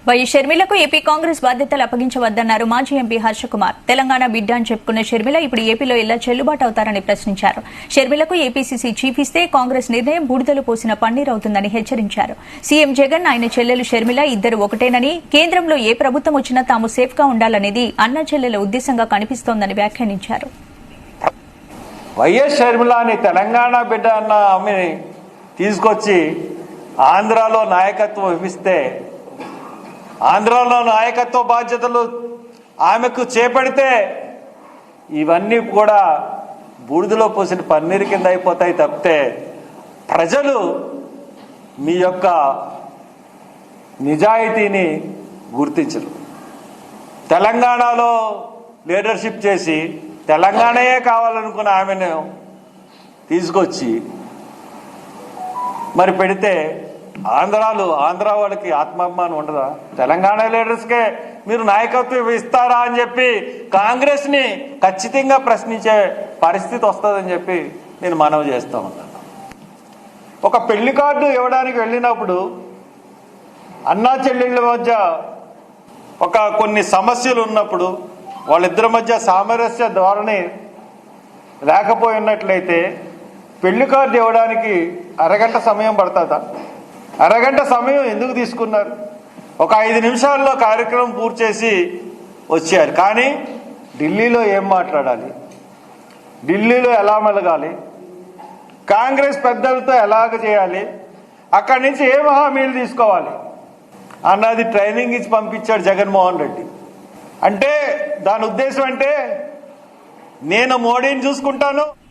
YS షర్మిలకు AP Congress బాధ్యతలు అప్పగించవద్దన్నారు మాజీ ఎంపీ హర్షకుమార్. తెలంగాణ బిడ్డ అని చెప్పుకున్న షర్మిల ఇప్పుడు ఏపీలో ఎలా చెల్లుబాటు అవుతారని ప్రశ్నించారు. షర్మిలకు ఏపీసీసీ చీఫ్ ఇస్తే కాంగ్రెస్ నిర్ణయం బూడిదలు పోసిన పన్నీర్ అవుతుందని హెచ్చరించారు. సీఎం జగన్, ఆయన చెల్లెలు షర్మిల ఇద్దరు ఒకటేనని, కేంద్రంలో ఏ ప్రభుత్వం వచ్చినా తాము సేఫ్ గా ఉండాలనేది అన్న చెల్లెల ఉద్దేశంగా కనిపిస్తోందని వ్యాఖ్యానించారు. వైఎస్ షర్మిల అని తెలంగాణ బిడ్డ అన్న ఆమెని తీసుకొచ్చి ఆంధ్రాలో నాయకత్వం ఇప్పిస్తే, ఆంధ్రాలో నాయకత్వ బాధ్యతలు ఆమెకు చేపడితే ఇవన్నీ కూడా బూడిదలో పోసిన పన్నీరు కింద అయిపోతాయి తప్పితే ప్రజలు మీ యొక్క నిజాయితీని గుర్తించరు. తెలంగాణలో లీడర్షిప్ చేసి తెలంగాణయే కావాలనుకున్న ఆమెను తీసుకొచ్చి మరి పెడితే ఆంధ్ర వాళ్ళకి ఆత్మాభిమానం ఉండదా? తెలంగాణ లీడర్స్కే మీరు నాయకత్వం ఇస్తారా అని చెప్పి కాంగ్రెస్ ని ఖచ్చితంగా ప్రశ్నించే పరిస్థితి వస్తుందని చెప్పి నేను మనవి చేస్తా ఉన్నాను. ఒక పెళ్లి కార్డు ఇవ్వడానికి వెళ్ళినప్పుడు అన్నా చెల్లెళ్ళ మధ్య కొన్ని సమస్యలు ఉన్నప్పుడు వాళ్ళిద్దరి మధ్య సామరస్య ధోరణి లేకపోయినట్లయితే పెళ్లి కార్డు ఇవ్వడానికి అరగంట సమయం పడుతుందా? అరగంట సమయం ఎందుకు తీసుకున్నారు? ఒక 5 నిమిషాల్లో కార్యక్రమం పూర్తి చేసి వచ్చారు. కానీ ఢిల్లీలో ఏం మాట్లాడాలి, ఢిల్లీలో ఎలా మెలగాలి, కాంగ్రెస్ పెద్దలతో ఎలాగ చేయాలి, అక్కడి నుంచి ఏం హామీలు తీసుకోవాలి అన్నది ట్రైనింగ్ ఇచ్చి పంపించాడు జగన్మోహన్ రెడ్డి. అంటే దాని ఉద్దేశం అంటే నేను మోడీని చూసుకుంటాను,